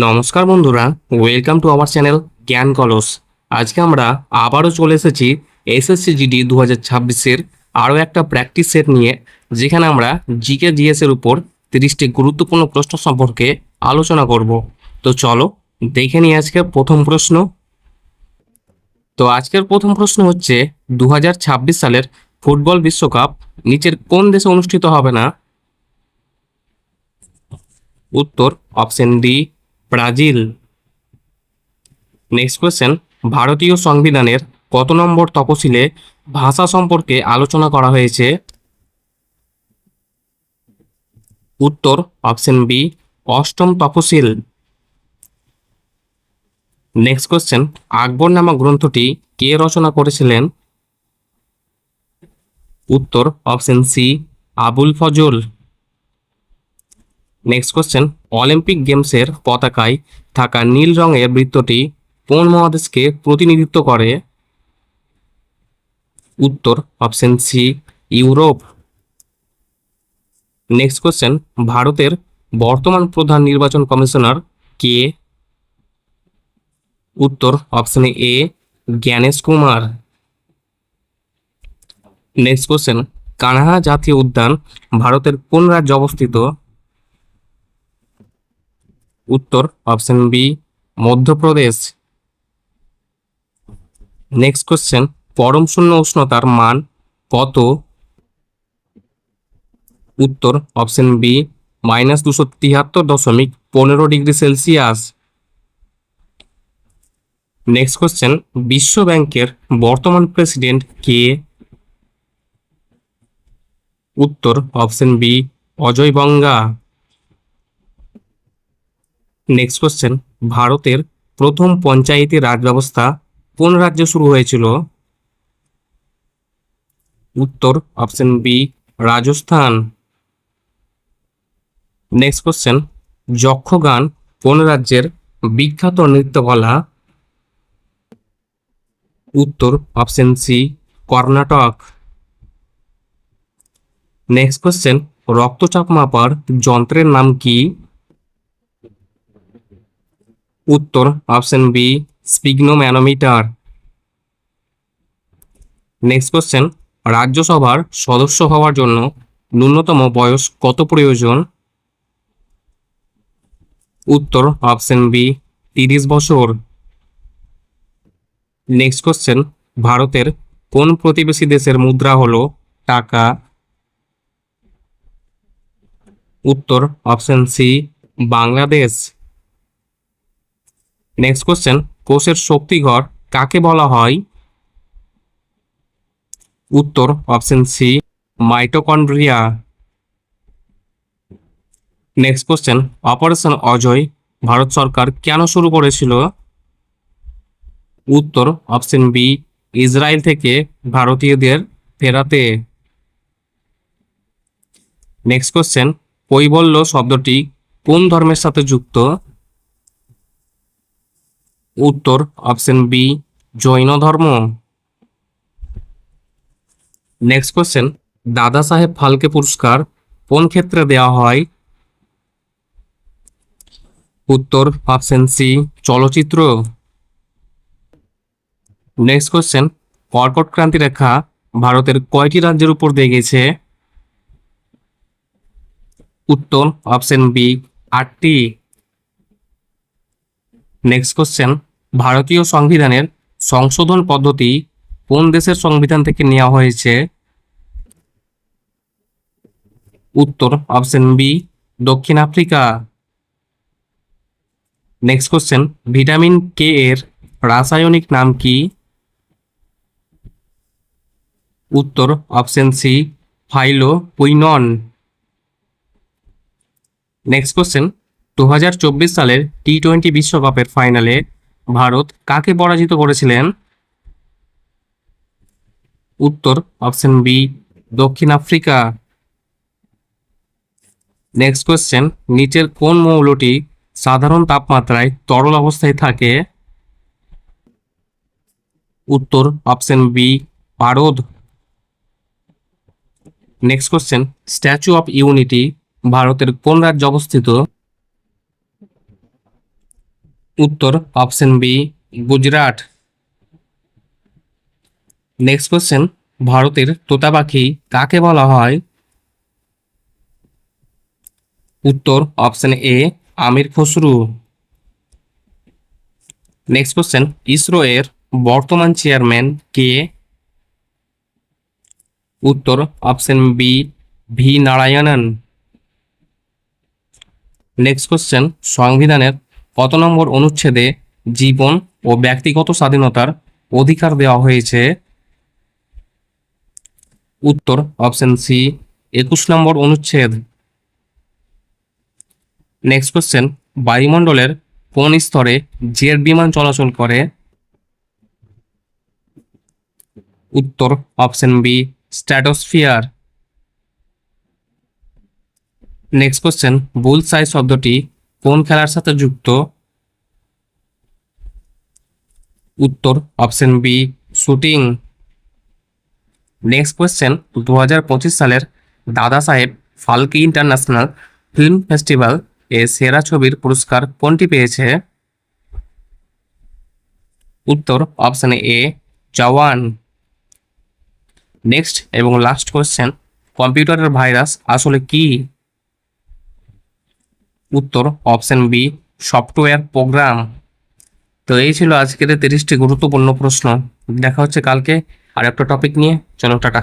নমস্কার বন্ধুরা, welcome to our channel জ্ঞান কলস। আজকে আমরা আবারও চলে এসেছি এসএসসি জিডি 2026-এর আরও একটা প্র্যাকটিস সেট নিয়ে, যেখানে আমরা জিকে জিএসের উপর 30টি গুরুত্বপূর্ণ প্রশ্ন সম্পর্কে আলোচনা করব। তো চলো দেখে নিই আজকের প্রথম প্রশ্ন। তো আজকের প্রথম প্রশ্ন হচ্ছে 2026 সালের ফুটবল বিশ্বকাপ নিচের কোন দেশে অনুষ্ঠিত হবে না? উত্তর option D, Brazil. Next question, ভারতীয় সংবিধানের কত নম্বর তফসিলে ভাষা সম্পর্কে আলোচনা করা হয়েছে? উত্তর অপশন বি, অষ্টম তফসিল। নেক্সট কোয়েশ্চেন, আকবরনামা গ্রন্থটি কে রচনা করেছিলেন? উত্তর option C, Abul Fazl. Next question, Olympic গেমসের পতাকায় থাকা নীল রঙের বৃত্তটি কোন মহাদেশকে প্রতিনিধিত্ব করে? উত্তর option C, Europe. Next question, ভারতের বর্তমান প্রধান নির্বাচন কমিশনার কে? উত্তর option A, Gyanesh Kumar. Next question, Kanha জাতীয় উদ্যান ভারতের কোন রাজ্যে অবস্থিত? উত্তর option B, Madhya Pradesh. Next question, পরম শূন্য উষ্ণতার মান কত? উত্তর option B, -273.15 degree Celsius. Next question, বিশ্ব ব্যাংকের বর্তমান প্রেসিডেন্ট কে? উত্তর অপশন বি, অজয় বাঙ্গা। নেক্সট কোয়েশ্চেন, ভারতের প্রথম পঞ্চায়েতি রাজ ব্যবস্থা কোন রাজ্যে শুরু হয়েছিল? উত্তর option B, Rajasthan. Next question, Yakshagana কোন রাজ্যের বিখ্যাত নৃত্যকলা? উত্তর option C, Karnataka. Next question, রক্তচাপ মাপার যন্ত্রের নাম কি? উত্তর option B, sphygmomanometer. Next question, রাজ্যসভার সদস্য হওয়ার জন্য ন্যূনতম বয়স কত প্রয়োজন? উত্তর অপশন বি, 30 বছর। নেক্সট কোয়েশ্চেন, ভারতের কোন প্রতিবেশী দেশের মুদ্রা হলো টাকা? উত্তর option C, Bangladesh. Next question, কোষের শক্তিঘর কাকে বলা হয়? উত্তর option C, mitochondria. Next question, operation Ajay Bharat সরকার কেন শুরু করেছিল? উত্তর অপশন বি, ইসরায়েল থেকে ভারতীয়দের ফেরাতে। নেক্সট কোয়েশ্চেন, কৈবল্য শব্দটি কোন ধর্মের সাথে যুক্ত? উত্তর অপশন বি, জৈন ধর্ম। নেক্সট কোয়েশ্চেন, দাদা সাহেব ফালকে পুরস্কার কোন ক্ষেত্রে দেওয়া হয়? উত্তর অপশন সি, চলচ্চিত্র। নেক্সট কোয়েশ্চেন, কর্কট ক্রান্তি রেখা ভারতের কয়টি রাজ্যের উপর দিয়ে গেছে? উত্তর অপশন বি, 8টি। নেক্সট কোয়েশ্চেন, ভারতীয় সংবিধানের সংশোধন পদ্ধতি কোন দেশের সংবিধান থেকে নেওয়া হয়েছে? উত্তর অপশন বি, দক্ষিণ Africa. Next question, vitamin K এর রাসায়নিক নাম কি? উত্তর option C, phylloquinone. Next question, 2024 সালের টি-20 বিশ্বকাপের ফাইনালে ভারত কাকে পরাজিত করেছিলেন? উত্তর অপশন বি, দক্ষিণ আফ্রিকা। নেক্সট কোয়েশ্চেন, নিচের কোন মৌলটি সাধারণ তাপমাত্রায় তরল অবস্থায় থাকে? উত্তর অপশন বি, পারদ। Next question, statue of unity ভারতের কোন রাজ্যে অবস্থিত? উত্তর option B Gujarat. Next question, ভারতের তোতা পাখি কাকে বলা হয়? উত্তর option A Amir Khusrau. Next question, ISRO এর বর্তমান চেয়ারম্যান কে? উত্তর option B V Narayanan. Next question, সংবিধানের কত নম্বর অনুচ্ছেদে জীবন ও ব্যক্তিগত স্বাধীনতার অধিকার দেওয়া হয়েছে? উত্তর অপশন সি 21 নম্বর অনুচ্ছেদ। নেক্সট কোশ্চেন, বায়ুমণ্ডলের কোন স্তরে জেট বিমান চলাচল করে? উত্তর option B stratosphere. Next question, bullseye শব্দটি কোন খেলার সাথে যুক্ত? উত্তর option B shooting. Next question, 2025 সালের Dada Saheb Phalke international film festival এ সেরা ছবির পুরস্কার কোনটি পেয়েছে? উত্তর অপশন এ জওয়ান। নেক্সট এবং লাস্ট কোয়েশ্চেন, কম্পিউটারের ভাইরাস আসলে কি? উত্তর অপশন বি সফটওয়্যার প্রোগ্রাম। তো এই ছিল আজকের 30টি গুরুত্বপূর্ণ প্রশ্ন। দেখা হচ্ছে কালকে আর একটা টপিক নিয়ে। চলো টাটা।